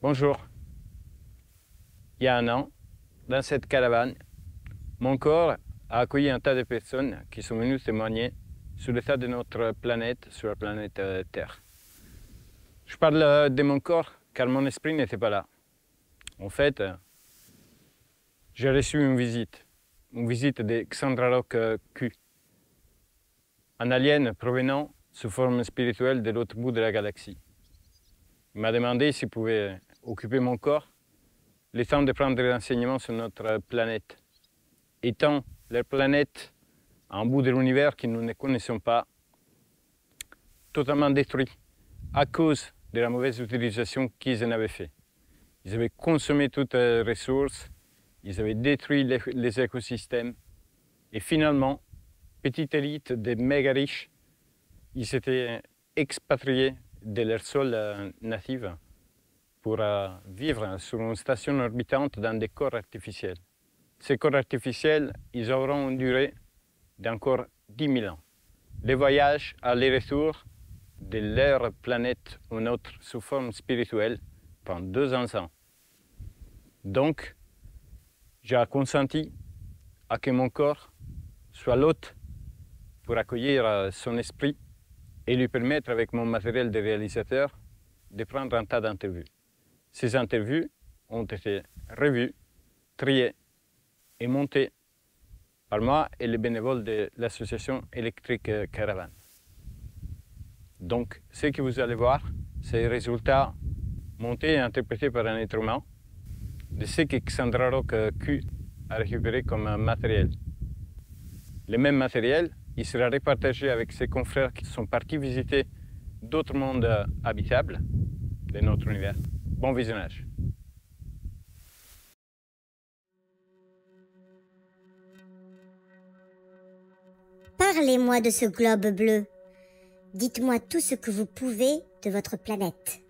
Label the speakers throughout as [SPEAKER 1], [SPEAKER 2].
[SPEAKER 1] Bonjour. Il y a un an, dans cette caravane, mon corps a accueilli un tas de personnes qui sont venues témoigner sur l'état de notre planète, sur la planète Terre. Je parle de mon corps car mon esprit n'était pas là. En fait, j'ai reçu une visite de Xandralok Q, un alien provenant sous forme spirituelle de l'autre bout de la galaxie. Il m'a demandé s'il pouvait occuper mon corps le temps de prendre des renseignements sur notre planète. Étant la planète à un bout de l'univers que nous ne connaissons pas, totalement détruit à cause de la mauvaise utilisation qu'ils en avaient fait. Ils avaient consommé toutes les ressources, ils avaient détruit les écosystèmes et finalement, petite élite des méga riches, ils s'étaient expatriés de leur sol natif pour vivre sur une station orbitante dans des corps artificiels. Ces corps artificiels, ils auront une durée d'encore 10 000 ans. Les voyages aller-retour de leur planète ou notre sous forme spirituelle pendant 200 ans. Donc, j'ai consenti à que mon corps soit l'hôte pour accueillir son esprit et lui permettre, avec mon matériel de réalisateur, de prendre un tas d'interviews. Ces interviews ont été revues, triées et montées par moi et les bénévoles de l'association électrique Caravane. Donc, ce que vous allez voir, c'est les résultats montés et interprétés par un être humain de ce que Xandralok Q a récupéré comme matériel. Le même matériel, il sera repartagé avec ses confrères qui sont partis visiter d'autres mondes habitables de notre univers. Bon visionnage.
[SPEAKER 2] Parlez-moi de ce globe bleu. Dites-moi tout ce que vous pouvez de votre planète.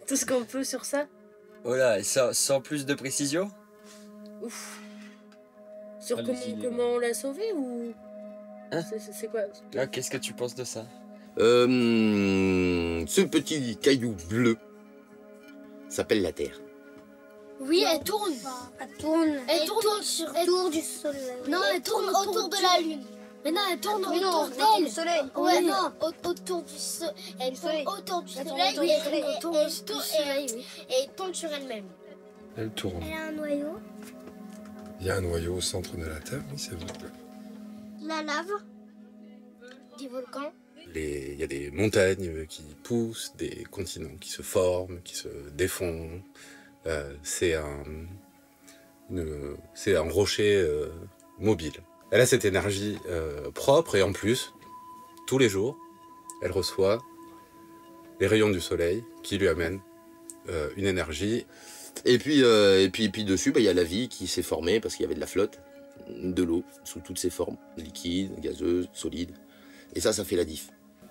[SPEAKER 3] Tout ce qu'on peut sur ça?
[SPEAKER 4] Voilà, sans plus de précision?
[SPEAKER 3] Ouf. Sur comment on l'a sauvé ou...
[SPEAKER 4] Hein?
[SPEAKER 3] C'est quoi?
[SPEAKER 4] Ah, qu'est-ce que tu penses de ça?
[SPEAKER 5] Ce petit caillou bleu s'appelle la Terre.
[SPEAKER 6] Oui, elle tourne. Elle tourne autour du soleil. Non, elle tourne autour de la lune. Mais non, elle tourne autour d'elle. Soleil. Ouais, non, autour du soleil. Elle tourne autour du soleil et elle tourne autour et tourne sur elle-même.
[SPEAKER 7] Elle tourne.
[SPEAKER 6] Elle a un noyau.
[SPEAKER 7] Il y a un noyau au centre de la Terre, oui, c'est vrai.
[SPEAKER 6] La lave. Des volcans.
[SPEAKER 7] Il y a des montagnes qui poussent, des continents qui se forment, qui se défont. C'est un rocher mobile. Elle a cette énergie propre et en plus, tous les jours, elle reçoit les rayons du soleil qui lui amènent une énergie.
[SPEAKER 5] Et puis dessus, il y a la vie qui s'est formée parce qu'il y avait de la flotte, de l'eau, sous toutes ses formes, liquide, gazeuse, solide. Et ça fait la diff.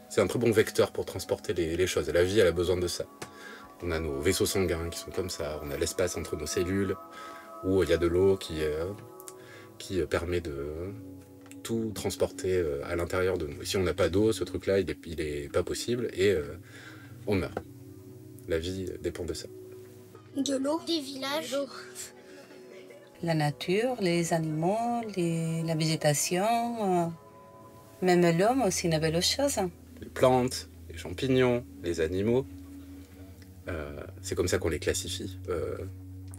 [SPEAKER 7] C'est un très bon vecteur pour transporter les choses. Et la vie, elle a besoin de ça. On a nos vaisseaux sanguins qui sont comme ça, on a l'espace entre nos cellules, où il y a de l'eau qui permet de tout transporter à l'intérieur de nous. Et si on n'a pas d'eau, ce truc-là, il est pas possible et on meurt. La vie dépend de ça.
[SPEAKER 6] De l'eau. Des villages.
[SPEAKER 8] La nature, les animaux, la végétation, même l'homme aussi, une belle chose.
[SPEAKER 7] Les plantes, les champignons, les animaux, c'est comme ça qu'on les classifie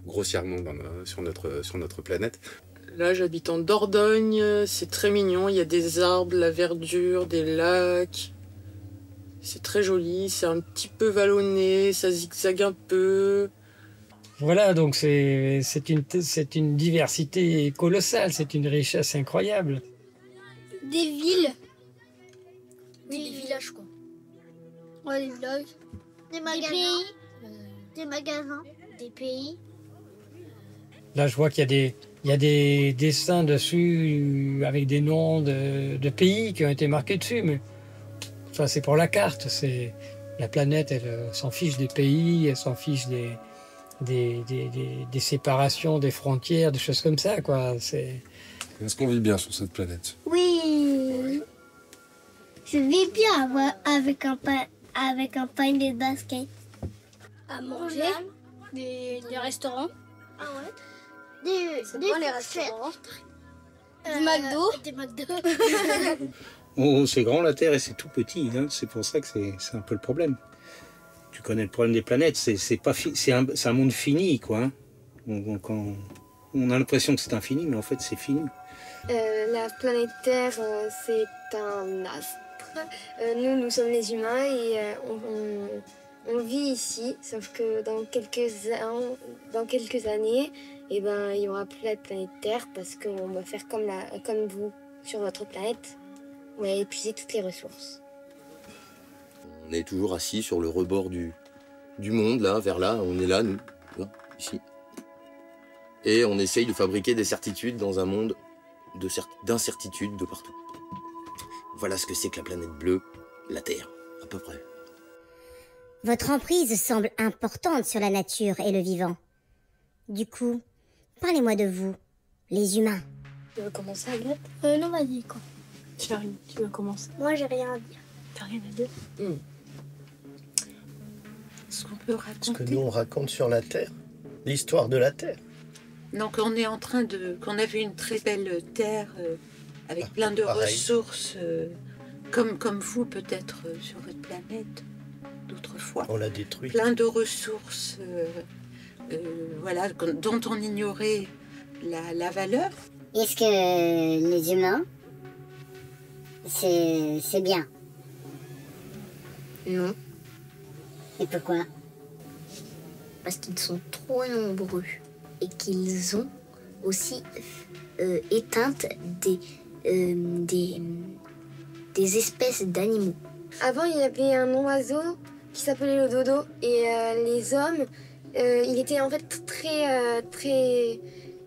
[SPEAKER 7] grossièrement sur notre planète.
[SPEAKER 3] Là, j'habite en Dordogne, c'est très mignon, il y a des arbres, la verdure, des lacs. C'est très joli, c'est un petit peu vallonné, ça zigzague un peu.
[SPEAKER 9] Voilà, donc c'est une diversité colossale, c'est une richesse incroyable.
[SPEAKER 6] Des villes. Oui, des villages, quoi. Ouais, des villages. Des magasins. Des pays. Des magasins. Des pays.
[SPEAKER 9] Là, je vois qu'il y a des dessins dessus avec des noms de pays qui ont été marqués dessus, mais ça, c'est pour la carte. La planète, elle s'en fiche des pays, elle s'en fiche des séparations, des frontières, des choses comme ça, quoi.
[SPEAKER 7] Est-ce qu'on vit bien sur cette planète?
[SPEAKER 6] Oui. Je vis bien avec un panier de basket. à manger, des restaurants.
[SPEAKER 2] Ah ouais.
[SPEAKER 6] Des
[SPEAKER 2] les restaurants.
[SPEAKER 6] Du McDo. Des McDo.
[SPEAKER 10] Oh, c'est grand la Terre et c'est tout petit, hein. C'est pour ça que c'est un peu le problème. Tu connais le problème des planètes, c'est un monde fini, quoi. Hein. On a l'impression que c'est infini, mais en fait c'est fini.
[SPEAKER 11] La planète Terre, c'est un astre. Nous sommes les humains et on vit ici, sauf que dans quelques années, eh ben, il n'y aura plus la planète Terre parce qu'on va faire comme vous sur votre planète. On va épuiser toutes les ressources.
[SPEAKER 5] On est toujours assis sur le rebord du monde, là, vers là. On est là, nous, là, ici. Et on essaye de fabriquer des certitudes dans un monde d'incertitudes de partout. Voilà ce que c'est que la planète bleue, la Terre, à peu près.
[SPEAKER 2] Votre emprise semble importante sur la nature et le vivant. Du coup, parlez-moi de vous, les humains.
[SPEAKER 11] Tu veux commencer, Agathe?
[SPEAKER 6] Non, vas-y, quoi.
[SPEAKER 11] Tu veux commencer?
[SPEAKER 6] Moi, j'ai rien à dire.
[SPEAKER 11] T'as rien à dire?
[SPEAKER 12] Ce qu'on peut raconter.
[SPEAKER 13] Ce que nous on raconte sur la Terre, l'histoire de la Terre.
[SPEAKER 12] Donc on est en train qu'on avait une très belle terre avec plein de ressources, comme vous peut-être sur votre planète d'autres fois.
[SPEAKER 13] On l'a détruit.
[SPEAKER 12] Plein de ressources, voilà, dont on ignorait la valeur.
[SPEAKER 2] Est-ce que les humains, c'est bien?
[SPEAKER 11] Non.
[SPEAKER 2] Et pourquoi?
[SPEAKER 11] Parce qu'ils sont trop nombreux et qu'ils ont aussi éteint des espèces d'animaux. Avant, il y avait un oiseau qui s'appelait le dodo et les hommes, il était en fait très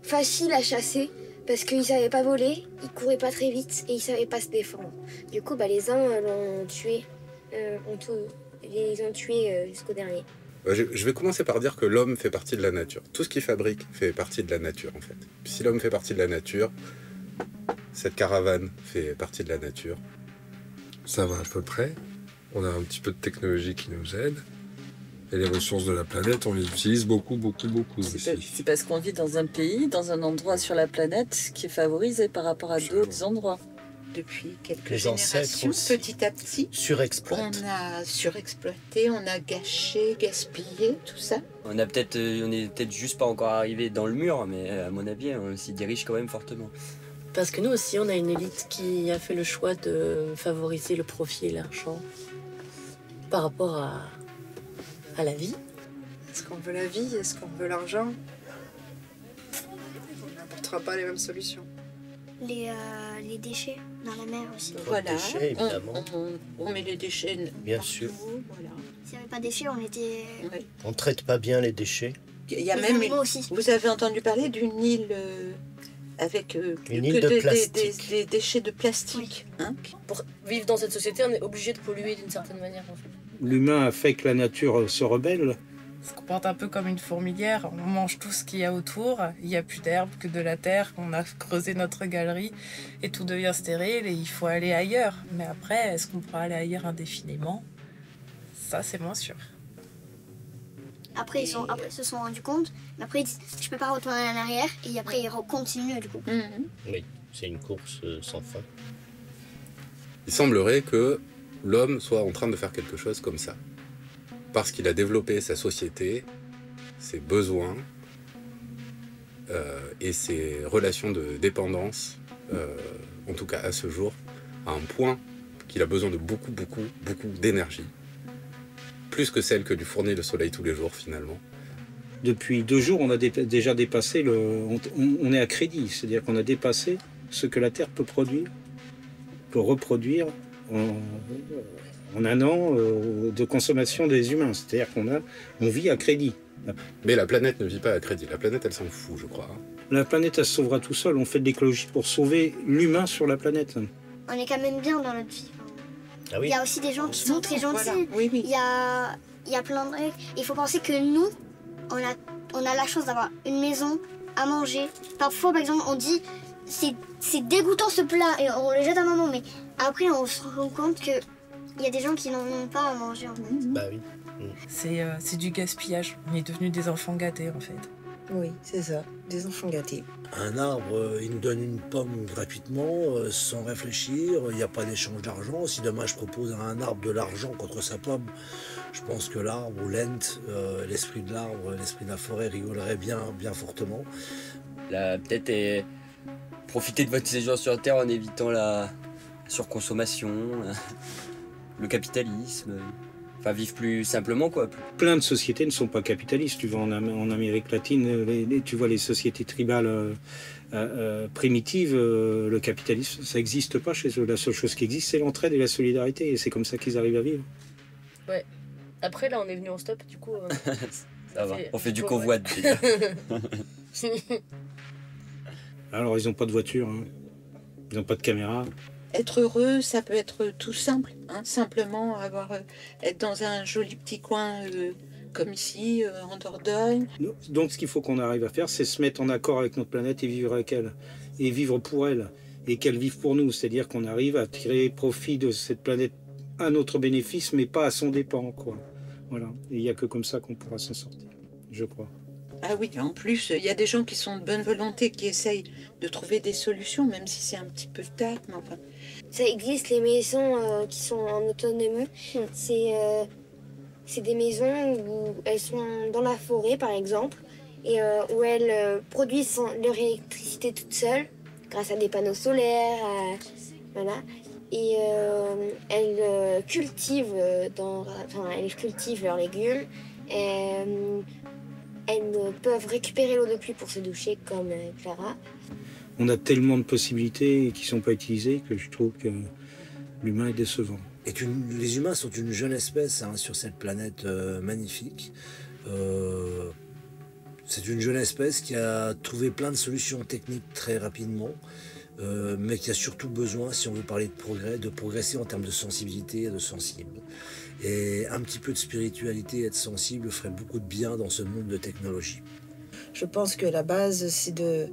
[SPEAKER 11] facile à chasser parce qu'ils ne savaient pas voler, ils couraient pas très vite et ils ne savaient pas se défendre. Du coup, les hommes l'ont tué, ils ont tué jusqu'au dernier.
[SPEAKER 7] Je vais commencer par dire que l'homme fait partie de la nature. Tout ce qu'il fabrique fait partie de la nature, en fait. Puis si l'homme fait partie de la nature, cette caravane fait partie de la nature.
[SPEAKER 14] Ça va à peu près. On a un petit peu de technologie qui nous aide. Et les ressources de la planète, on les utilise beaucoup aussi.
[SPEAKER 15] C'est parce qu'on vit dans un pays, dans un endroit sur la planète qui est favorisé par rapport à d'autres endroits.
[SPEAKER 12] Depuis quelques
[SPEAKER 13] les
[SPEAKER 12] générations,
[SPEAKER 13] aussi
[SPEAKER 12] petit à petit,
[SPEAKER 13] surexploitent.
[SPEAKER 12] On a surexploité, on a gâché, gaspillé, tout ça.
[SPEAKER 4] On est peut-être juste pas encore arrivé dans le mur, mais à mon avis, on s'y dirige quand même fortement.
[SPEAKER 3] Parce que nous aussi, on a une élite qui a fait le choix de favoriser le profit et l'argent par rapport à la vie.
[SPEAKER 16] Est-ce qu'on veut la vie? Est-ce qu'on veut l'argent? On n'apportera pas les mêmes solutions.
[SPEAKER 6] Les déchets dans la mer aussi.
[SPEAKER 12] Voilà,
[SPEAKER 13] déchets, évidemment.
[SPEAKER 12] On met les déchets
[SPEAKER 13] bien
[SPEAKER 12] partout,
[SPEAKER 13] sûr.
[SPEAKER 12] Voilà.
[SPEAKER 6] S'il n'y avait pas de déchets, on était...
[SPEAKER 12] Ouais.
[SPEAKER 13] On traite pas bien les déchets.
[SPEAKER 12] Il y a
[SPEAKER 6] les
[SPEAKER 12] même
[SPEAKER 6] animaux aussi.
[SPEAKER 12] Vous avez entendu parler d'une île avec
[SPEAKER 13] une île de plastique.
[SPEAKER 12] Des déchets de plastique.
[SPEAKER 6] Oui.
[SPEAKER 12] Hein?
[SPEAKER 17] Pour vivre dans cette société, on est obligé de polluer d'une certaine manière. En fait.
[SPEAKER 10] L'humain a fait que la nature se rebelle.
[SPEAKER 18] On se comporte un peu comme une fourmilière, on mange tout ce qu'il y a autour, il n'y a plus d'herbe que de la terre, on a creusé notre galerie et tout devient stérile et il faut aller ailleurs. Mais après, est-ce qu'on pourra aller ailleurs indéfiniment? Ça, c'est moins sûr.
[SPEAKER 6] Après, ils se sont rendus compte, mais après ils disent je peux pas retourner en arrière et après ils continuent du coup.
[SPEAKER 13] Oui, c'est une course sans fin.
[SPEAKER 7] Il semblerait que l'homme soit en train de faire quelque chose comme ça. Parce qu'il a développé sa société, ses besoins et ses relations de dépendance, en tout cas à ce jour, à un point qu'il a besoin de beaucoup d'énergie. Plus que celle que lui fournit le soleil tous les jours, finalement.
[SPEAKER 10] Depuis 2 jours, on a déjà dépassé on est à crédit, c'est-à-dire qu'on a dépassé ce que la Terre peut produire, peut reproduire en un an de consommation des humains. C'est-à-dire on vit à crédit.
[SPEAKER 7] Mais la planète ne vit pas à crédit. La planète, elle s'en fout, je crois.
[SPEAKER 10] La planète, elle se sauvera tout seul. On fait de l'écologie pour sauver l'humain sur la planète.
[SPEAKER 6] On est quand même bien dans notre vie.
[SPEAKER 13] Ah oui.
[SPEAKER 6] Il y a aussi des gens qui sont très gentils.
[SPEAKER 12] Voilà. Oui.
[SPEAKER 6] Il y a plein de règles. Il faut penser que nous, on a la chance d'avoir une maison, à manger. Parfois, par exemple, on dit c'est dégoûtant ce plat et on le jette à maman. Mais après, on se rend compte que il y a des gens qui n'en ont pas à manger. En fait.
[SPEAKER 13] Bah oui.
[SPEAKER 18] C'est du gaspillage. On est devenus des enfants gâtés en fait.
[SPEAKER 19] Oui, c'est ça, des enfants gâtés.
[SPEAKER 20] Un arbre, il nous donne une pomme gratuitement, sans réfléchir, il n'y a pas d'échange d'argent. Si demain je propose à un arbre de l'argent contre sa pomme, je pense que l'arbre ou l'ent, l'esprit de l'arbre, l'esprit de la forêt rigolerait bien fortement.
[SPEAKER 4] Là, peut-être profiter de votre séjour sur Terre en évitant la surconsommation, le capitalisme. Enfin, vivre plus simplement, quoi.
[SPEAKER 10] Plein de sociétés ne sont pas capitalistes. Tu vas en Amérique latine, tu vois les sociétés tribales primitives, le capitalisme, ça n'existe pas chez eux. La seule chose qui existe, c'est l'entraide et la solidarité. Et c'est comme ça qu'ils arrivent à vivre.
[SPEAKER 17] Ouais. Après, là, on est venu en stop, du coup...
[SPEAKER 4] Ça va, on fait du convoi déjà.
[SPEAKER 10] Alors, ils n'ont pas de voiture, hein. Ils n'ont pas de caméra.
[SPEAKER 12] Être heureux, ça peut être tout simple, hein, simplement être dans un joli petit coin comme ici, en Dordogne.
[SPEAKER 10] Donc ce qu'il faut qu'on arrive à faire, c'est se mettre en accord avec notre planète et vivre avec elle, et vivre pour elle, et qu'elle vive pour nous. C'est-à-dire qu'on arrive à tirer profit de cette planète à notre bénéfice, mais pas à son dépens, quoi. Voilà. Et il n'y a que comme ça qu'on pourra s'en sortir, je crois.
[SPEAKER 12] Ah oui, en plus, il y a des gens qui sont de bonne volonté, qui essayent de trouver des solutions, même si c'est un petit peu tard, mais enfin...
[SPEAKER 11] Ça existe, les maisons qui sont en autonomie. C'est des maisons où elles sont dans la forêt, par exemple, et où elles produisent leur électricité toutes seules, grâce à des panneaux solaires, voilà. Et elles cultivent leurs légumes. Elles peuvent récupérer l'eau de pluie pour se doucher, comme Clara.
[SPEAKER 10] On a tellement de possibilités qui ne sont pas utilisées que je trouve que l'humain est décevant.
[SPEAKER 20] Les humains sont une jeune espèce, hein, sur cette planète magnifique. C'est une jeune espèce qui a trouvé plein de solutions techniques très rapidement, mais qui a surtout besoin, si on veut parler de progrès, de progresser en termes de sensibilité et de sensible. Et un petit peu de spiritualité et être sensible ferait beaucoup de bien dans ce monde de technologie.
[SPEAKER 19] Je pense que la base, c'est de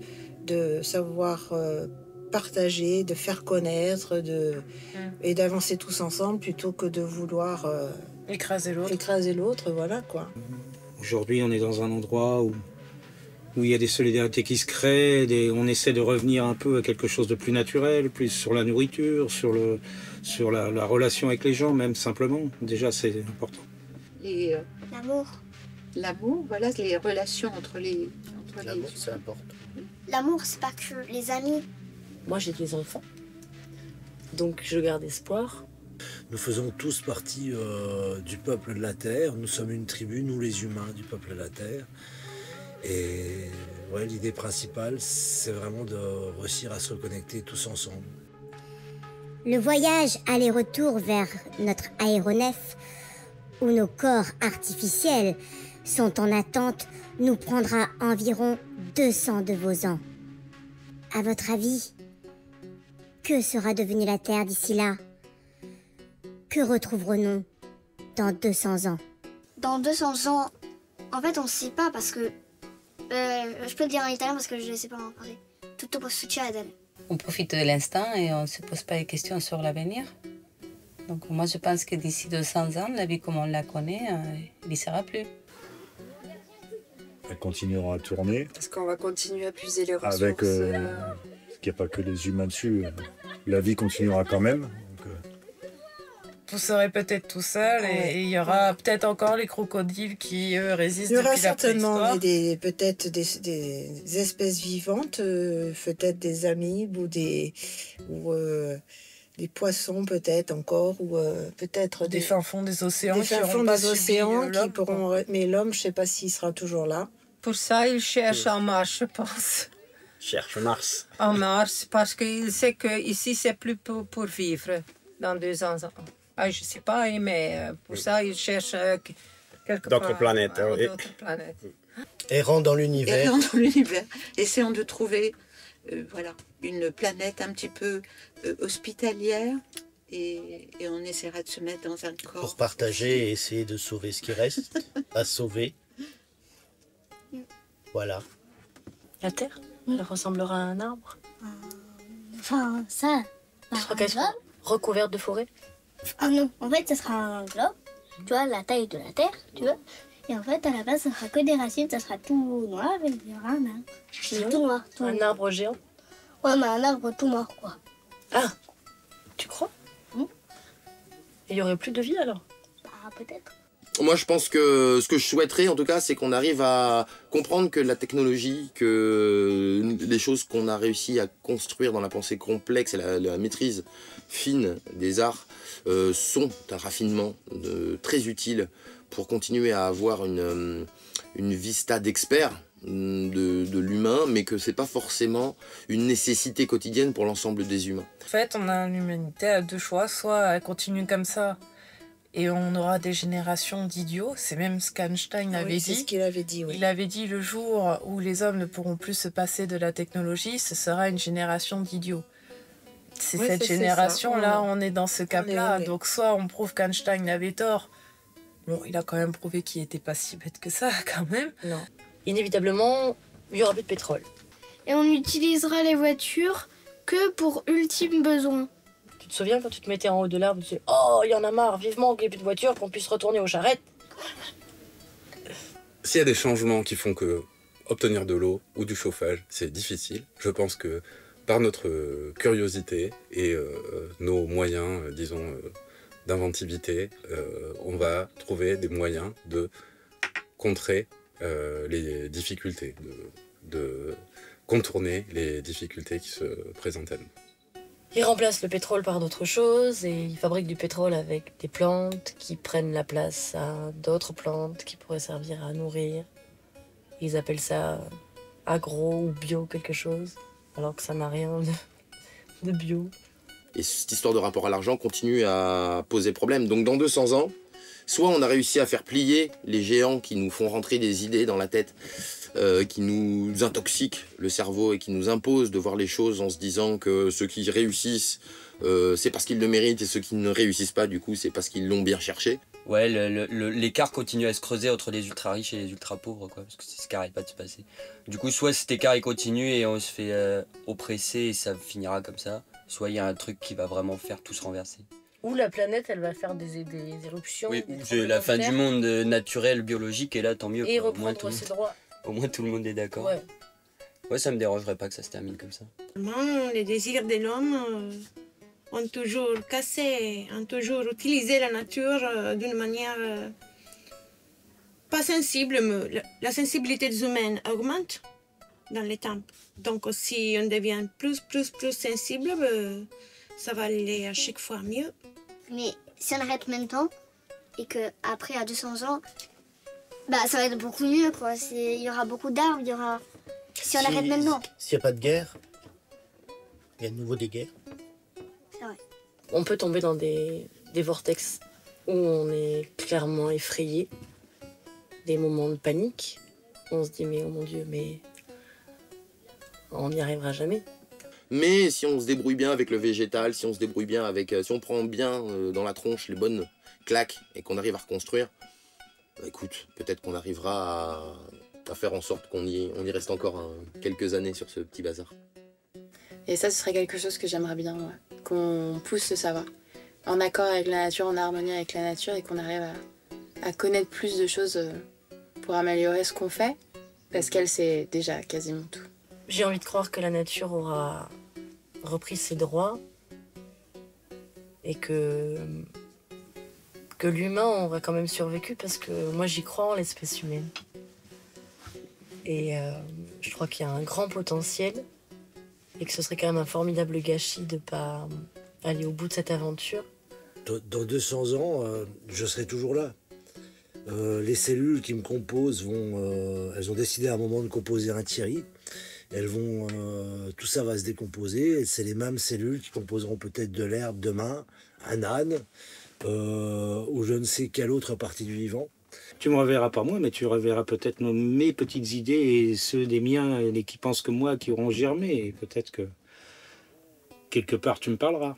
[SPEAKER 19] savoir partager, de faire connaître, et d'avancer tous ensemble plutôt que de vouloir
[SPEAKER 18] écraser
[SPEAKER 19] l'autre, voilà quoi.
[SPEAKER 10] Aujourd'hui, on est dans un endroit où il y a des solidarités qui se créent, on essaie de revenir un peu à quelque chose de plus naturel, plus sur la nourriture, sur la relation avec les gens, même simplement. Déjà, c'est important.
[SPEAKER 11] L'amour.
[SPEAKER 12] L'amour, voilà, les relations entre les...
[SPEAKER 13] L'amour, c'est important.
[SPEAKER 11] L'amour, c'est pas que les amis.
[SPEAKER 17] Moi, j'ai des enfants, donc je garde espoir.
[SPEAKER 20] Nous faisons tous partie du peuple de la Terre. Nous sommes une tribu, nous les humains, du peuple de la Terre. Et ouais, l'idée principale, c'est vraiment de réussir à se reconnecter tous ensemble.
[SPEAKER 2] Le voyage aller-retour vers notre aéronef, où nos corps artificiels sont en attente, nous prendra environ 200 de vos ans. À votre avis, que sera devenue la Terre d'ici là? Que retrouverons-nous dans 200 ans?
[SPEAKER 11] Dans 200 ans, en fait, on ne sait pas parce que... je peux le dire en italien parce que je ne sais pas en parler. Tutto può succedere.
[SPEAKER 8] On profite de l'instant et on ne se pose pas de questions sur l'avenir. Donc moi, je pense que d'ici 200 ans, la vie comme on la connaît, il n'y sera plus.
[SPEAKER 21] Elle continuera à tourner.
[SPEAKER 16] Est-ce qu'on va continuer à puiser les ressources
[SPEAKER 21] avec, qu'il n'y a pas que les humains dessus. La vie continuera quand même.
[SPEAKER 18] Vous serez peut-être tout seul et il y aura peut-être encore les crocodiles qui résistent depuis la préhistoire.
[SPEAKER 19] Il y aura certainement peut-être des espèces vivantes, peut-être des amibes ou des poissons peut-être encore, ou peut-être
[SPEAKER 18] des fins fonds des océans,
[SPEAKER 19] qui pourront... Mais l'homme, je ne sais pas s'il sera toujours là.
[SPEAKER 22] Pour ça, il cherche en Mars, je pense.
[SPEAKER 13] Cherche Mars.
[SPEAKER 22] En Mars, parce qu'il sait qu'ici, c'est plus pour vivre dans 200 ans. Ah, je ne sais pas, mais pour ça, il cherche quelque part.
[SPEAKER 13] D'autres planètes.
[SPEAKER 22] D'autres planètes.
[SPEAKER 13] Errant dans l'univers.
[SPEAKER 12] Errant dans l'univers. Essayons de trouver voilà, une planète un petit peu hospitalière et on essaiera de se mettre dans un corps.
[SPEAKER 13] Pour partager et essayer de sauver ce qui reste à sauver. Voilà.
[SPEAKER 17] La Terre, elle ressemblera à un arbre.
[SPEAKER 2] Enfin, ça...
[SPEAKER 17] Je crois qu'elle sera recouverte de forêt.
[SPEAKER 2] Ah non, en fait, ça sera un globe.
[SPEAKER 6] tu vois, la taille de la Terre, tu vois. Et en fait, à la base, ça sera que des racines, ça sera tout noir, et il y aura un arbre. Mais tout noir. Tout
[SPEAKER 17] Un arbre géant?
[SPEAKER 6] Ouais, mais un arbre tout noir, quoi.
[SPEAKER 17] Ah, tu crois? Et il n'y aurait plus de vie alors?
[SPEAKER 6] Bah, peut-être.
[SPEAKER 5] Moi, je pense que ce que je souhaiterais, en tout cas, c'est qu'on arrive à comprendre que la technologie, que les choses qu'on a réussi à construire dans la pensée complexe et la maîtrise fine des arts sont un raffinement très utile pour continuer à avoir une vista d'expert de l'humain, mais que c'est pas forcément une nécessité quotidienne pour l'ensemble des humains.
[SPEAKER 18] En fait, on a l'humanité à deux choix, soit elle continue comme ça, et on aura des générations d'idiots. C'est même ce qu'Einstein avait dit.
[SPEAKER 17] C'est ce qu'il avait dit, oui.
[SPEAKER 18] Il avait dit le jour où les hommes ne pourront plus se passer de la technologie, ce sera une génération d'idiots. C'est cette génération-là, on est dans ce cap-là. Donc soit on prouve qu'Einstein avait tort. Bon, il a quand même prouvé qu'il n'était pas si bête que ça, quand même.
[SPEAKER 17] Non. Inévitablement, il n'y aura plus de pétrole.
[SPEAKER 6] Et on utilisera les voitures que pour ultime besoin.
[SPEAKER 17] Tu te souviens quand tu te mettais en haut de l'arbre, tu disais « Oh, il y en a marre, vivement qu'il n'y ait plus de voitures, qu'on puisse retourner aux charrettes !»
[SPEAKER 7] S'il y a des changements qui font que obtenir de l'eau ou du chauffage, c'est difficile, je pense que par notre curiosité et nos moyens, disons, d'inventivité, on va trouver des moyens de contrer les difficultés, de contourner les difficultés qui se présentent à nous.
[SPEAKER 17] Ils remplacent le pétrole par d'autres choses et ils fabriquent du pétrole avec des plantes qui prennent la place à d'autres plantes qui pourraient servir à nourrir. Ils appellent ça agro ou bio quelque chose, alors que ça n'a rien de bio.
[SPEAKER 5] Et cette histoire de rapport à l'argent continue à poser problème. Donc dans 200 ans, soit on a réussi à faire plier les géants qui nous font rentrer des idées dans la tête, qui nous intoxiquent le cerveau et qui nous imposent de voir les choses en se disant que ceux qui réussissent, c'est parce qu'ils le méritent, et ceux qui ne réussissent pas, du coup, c'est parce qu'ils l'ont bien cherché.
[SPEAKER 4] Ouais, l'écart continue à se creuser entre les ultra riches et les ultra pauvres, quoi, parce que c'est ce qui n'arrête pas de se passer. Du coup, soit cet écart il continue et on se fait oppresser et ça finira comme ça, soit il y a un truc qui va vraiment faire tout se renverser.
[SPEAKER 17] Ou la planète, elle va faire des éruptions.
[SPEAKER 4] Oui, c'est la fin du monde naturel, biologique, et là, tant mieux.
[SPEAKER 17] Et reprendre ses droits.
[SPEAKER 4] Au moins, tout le monde est d'accord.
[SPEAKER 17] Ouais.
[SPEAKER 4] Ouais, ça me dérangerait pas que ça se termine comme ça.
[SPEAKER 19] Les désirs de l'homme ont toujours cassé, ont toujours utilisé la nature d'une manière pas sensible, mais la sensibilité des humains augmente dans les temps. Donc si on devient plus sensible, ça va aller à chaque fois mieux.
[SPEAKER 6] Mais si on arrête maintenant, et qu'après, à 200 ans, bah, ça va être beaucoup mieux, quoi. Il y aura beaucoup d'arbres, il y aura... Si on arrête maintenant.
[SPEAKER 13] S'il n'y a pas de guerre, il y a de nouveau des guerres.
[SPEAKER 6] C'est vrai.
[SPEAKER 17] On peut tomber dans des vortex où on est clairement effrayé, des moments de panique. On se dit, mais oh mon Dieu, mais on n'y arrivera jamais.
[SPEAKER 5] Mais si on se débrouille bien avec le végétal, si on se débrouille bien avec, si on prend bien dans la tronche les bonnes claques et qu'on arrive à reconstruire, bah écoute, peut-être qu'on arrivera à faire en sorte qu'on y reste encore quelques années sur ce petit bazar.
[SPEAKER 1] Et ça, ce serait quelque chose que j'aimerais bien, ouais, qu'on pousse le savoir. En accord avec la nature, en harmonie avec la nature, et qu'on arrive à connaître plus de choses pour améliorer ce qu'on fait, parce qu'elle sait déjà quasiment tout.
[SPEAKER 17] J'ai envie de croire que la nature aura repris ses droits et que l'humain aura quand même survécu, parce que moi j'y crois en l'espèce humaine. Et je crois qu'il y a un grand potentiel et que ce serait quand même un formidable gâchis de ne pas aller au bout de cette aventure.
[SPEAKER 20] Dans 200 ans, je serai toujours là. Les cellules qui me composent elles ont décidé à un moment de composer un Thierry. Tout ça va se décomposer, et c'est les mêmes cellules qui composeront peut-être de l'herbe demain, un âne, ou je ne sais quelle autre partie du vivant.
[SPEAKER 10] Tu me reverras pas moi, mais tu reverras peut-être mes petites idées et ceux des miens, et qui pensent que moi, qui auront germé. Et peut-être que quelque part tu me parleras.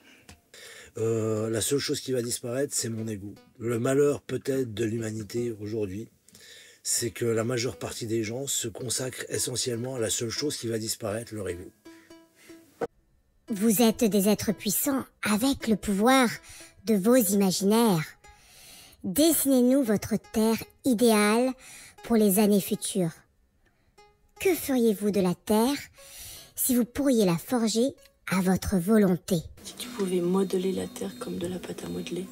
[SPEAKER 20] La seule chose qui va disparaître, c'est mon ego. Le malheur peut-être de l'humanité aujourd'hui, c'est que la majeure partie des gens se consacrent essentiellement à la seule chose qui va disparaître, leur ego.
[SPEAKER 2] Vous êtes des êtres puissants avec le pouvoir de vos imaginaires. Dessinez-nous votre terre idéale pour les années futures. Que feriez-vous de la terre si vous pourriez la forger à votre volonté?
[SPEAKER 17] Si tu pouvais modeler la terre comme de la pâte à modeler,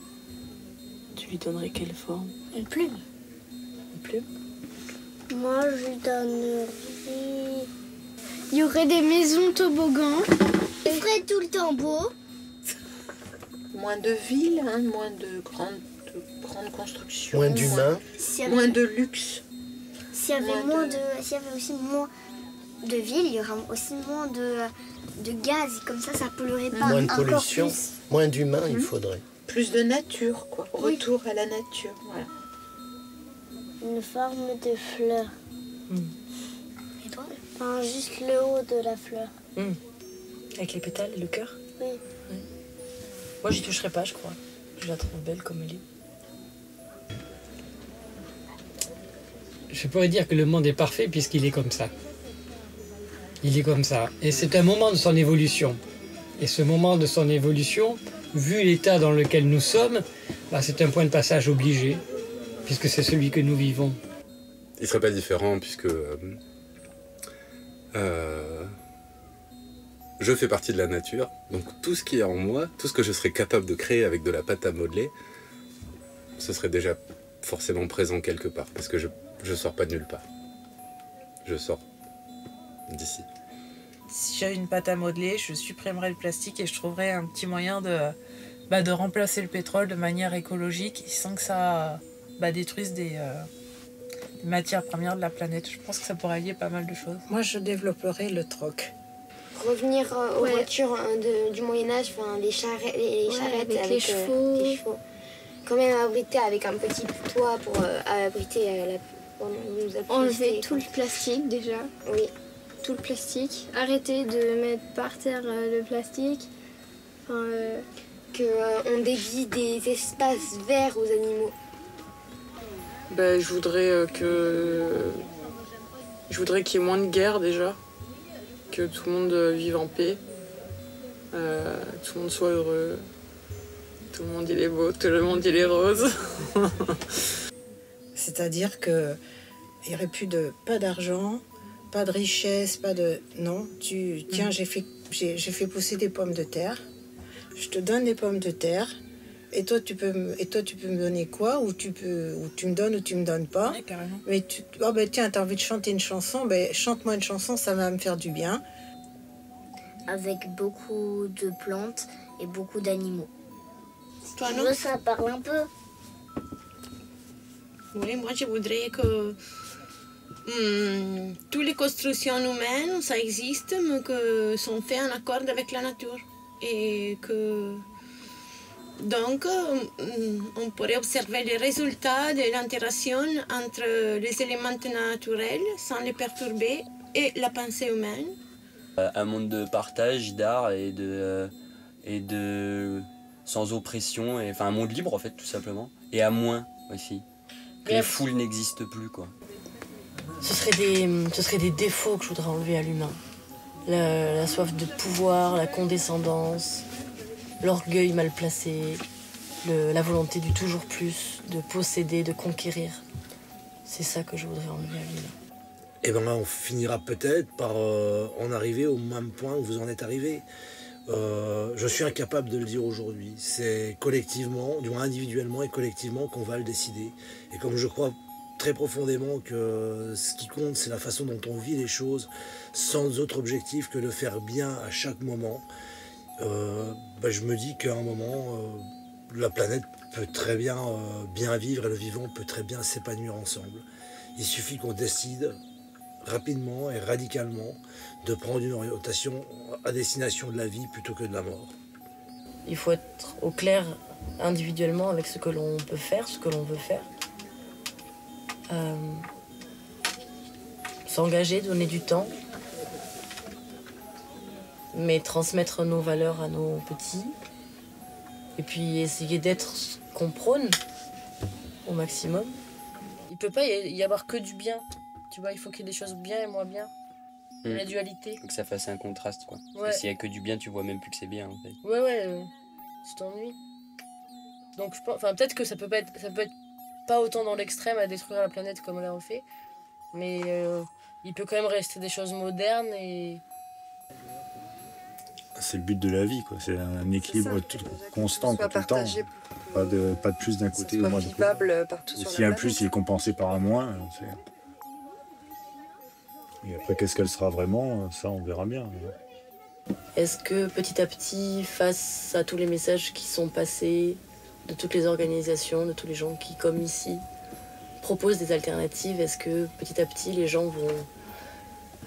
[SPEAKER 17] tu lui donnerais quelle forme?
[SPEAKER 6] Une plume.
[SPEAKER 17] Une plume?
[SPEAKER 6] Moi, je lui donnerais... Il y aurait des maisons toboggans. Il ferait tout le temps beau.
[SPEAKER 12] Moins de villes, hein, moins de grandes constructions.
[SPEAKER 13] Moins d'humains.
[SPEAKER 12] Moins de luxe.
[SPEAKER 6] S'il y avait aussi moins de villes, il y aurait aussi moins de gaz. Comme ça polluerait pas
[SPEAKER 13] Moins de
[SPEAKER 6] encore
[SPEAKER 13] pollution.
[SPEAKER 6] plus.
[SPEAKER 13] Moins d'humains, il faudrait.
[SPEAKER 12] Plus de nature, quoi. Retour à la nature, voilà.
[SPEAKER 6] Une forme de fleur. Et toi? Enfin, juste le haut de la fleur.
[SPEAKER 17] Avec les pétales et le cœur?
[SPEAKER 6] Oui.
[SPEAKER 17] Moi, j'y toucherai pas, je crois. Je la trouve belle comme elle est.
[SPEAKER 9] Je pourrais dire que le monde est parfait puisqu'il est comme ça. Il est comme ça. Et c'est un moment de son évolution. Et ce moment de son évolution, vu l'état dans lequel nous sommes, c'est un point de passage obligé, puisque c'est celui que nous vivons.
[SPEAKER 7] Il ne serait pas différent puisque je fais partie de la nature, donc tout ce qui est en moi, tout ce que je serais capable de créer avec de la pâte à modeler, ce serait déjà forcément présent quelque part, parce que je sors pas de nulle part. Je sors d'ici.
[SPEAKER 18] Si j'avais une pâte à modeler, je supprimerais le plastique et je trouverais un petit moyen de remplacer le pétrole de manière écologique sans que ça détruise des matières premières de la planète. Je pense que ça pourrait allier pas mal de choses.
[SPEAKER 19] Moi, je développerais le troc.
[SPEAKER 11] Revenir aux voitures du Moyen-Âge, les charrettes avec les chevaux. Quand même abriter avec un petit toit pour abriter
[SPEAKER 6] Enlever tout le plastique déjà.
[SPEAKER 11] Oui.
[SPEAKER 6] Tout le plastique. Arrêter de mettre par terre le plastique.
[SPEAKER 11] On dédie des espaces verts aux animaux.
[SPEAKER 3] Je voudrais qu'il y ait moins de guerre déjà. Que tout le monde vive en paix. Tout le monde soit heureux. Tout le monde il est beau, tout le monde il est rose.
[SPEAKER 19] C'est-à-dire que il n'y aurait plus pas d'argent, pas de richesse, pas de... Non, tiens, j'ai fait pousser des pommes de terre. Je te donne des pommes de terre. Et toi, tu peux me donner quoi? Ou tu me donnes ou tu me donnes pas.
[SPEAKER 18] Ouais, carrément.
[SPEAKER 19] Mais tiens, t'as envie de chanter une chanson, chante-moi une chanson, ça va me faire du bien.
[SPEAKER 6] Avec beaucoup de plantes et beaucoup d'animaux.
[SPEAKER 11] Toi, non? Ça parle un peu.
[SPEAKER 14] Oui, moi je voudrais que toutes les constructions humaines, ça existe, mais que sont faites en accord avec la nature. Et que donc on pourrait observer les résultats de l'interaction entre les éléments naturels sans les perturber et la pensée humaine.
[SPEAKER 4] Un monde de partage, d'art et de sans oppression, un monde libre en fait tout simplement. Et à moins aussi. Que les foules n'existent plus quoi.
[SPEAKER 17] Ce serait des défauts que je voudrais enlever à l'humain. La soif de pouvoir, la condescendance, l'orgueil mal placé, la volonté du toujours plus, de posséder, de conquérir. C'est ça que je voudrais enlever à l'humain.
[SPEAKER 20] Et on finira peut-être par en arriver au même point où vous en êtes arrivé. Je suis incapable de le dire aujourd'hui. C'est collectivement, du moins individuellement et collectivement, qu'on va le décider. Et comme je crois très profondément que ce qui compte, c'est la façon dont on vit les choses, sans autre objectif que de faire bien à chaque moment, je me dis qu'à un moment, la planète peut très bien vivre et le vivant peut très bien s'épanouir ensemble. Il suffit qu'on décide rapidement et radicalement de prendre une orientation à destination de la vie plutôt que de la mort.
[SPEAKER 17] Il faut être au clair individuellement avec ce que l'on peut faire, ce que l'on veut faire. S'engager, donner du temps, mais transmettre nos valeurs à nos petits. Et puis essayer d'être ce qu'on prône au maximum. Il ne peut pas y avoir que du bien. Tu vois, il faut qu'il y ait des choses bien et moins bien. La dualité.
[SPEAKER 4] Faut que ça fasse un contraste quoi.
[SPEAKER 17] Ouais.
[SPEAKER 4] S'il y a que du bien, tu vois même plus que c'est bien en fait.
[SPEAKER 17] Ouais, tu t'ennuies. Donc je pense, enfin peut-être que ça peut être pas autant dans l'extrême à détruire la planète comme là on fait, mais il peut quand même rester des choses modernes et
[SPEAKER 21] c'est le but de la vie, quoi. C'est un équilibre constant, quoi, tout le temps. Pas de plus d'un côté ou moins de l'autre. Si un plus il est compensé par un moins, et après qu'est-ce qu'elle sera vraiment, ça on verra bien.
[SPEAKER 17] Est-ce que petit à petit, face à tous les messages qui sont passés, de toutes les organisations, de tous les gens qui, comme ici, proposent des alternatives, est-ce que petit à petit les gens vont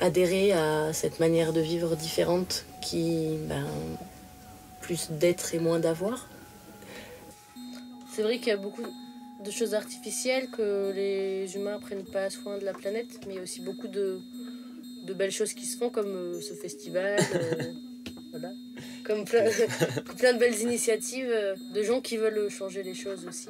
[SPEAKER 17] adhérer à cette manière de vivre différente qui, plus d'être et moins d'avoir? C'est vrai qu'il y a beaucoup de choses artificielles, que les humains prennent pas soin de la planète, mais il y a aussi beaucoup de belles choses qui se font, comme ce festival, voilà. Comme plein de belles initiatives de gens qui veulent changer les choses aussi.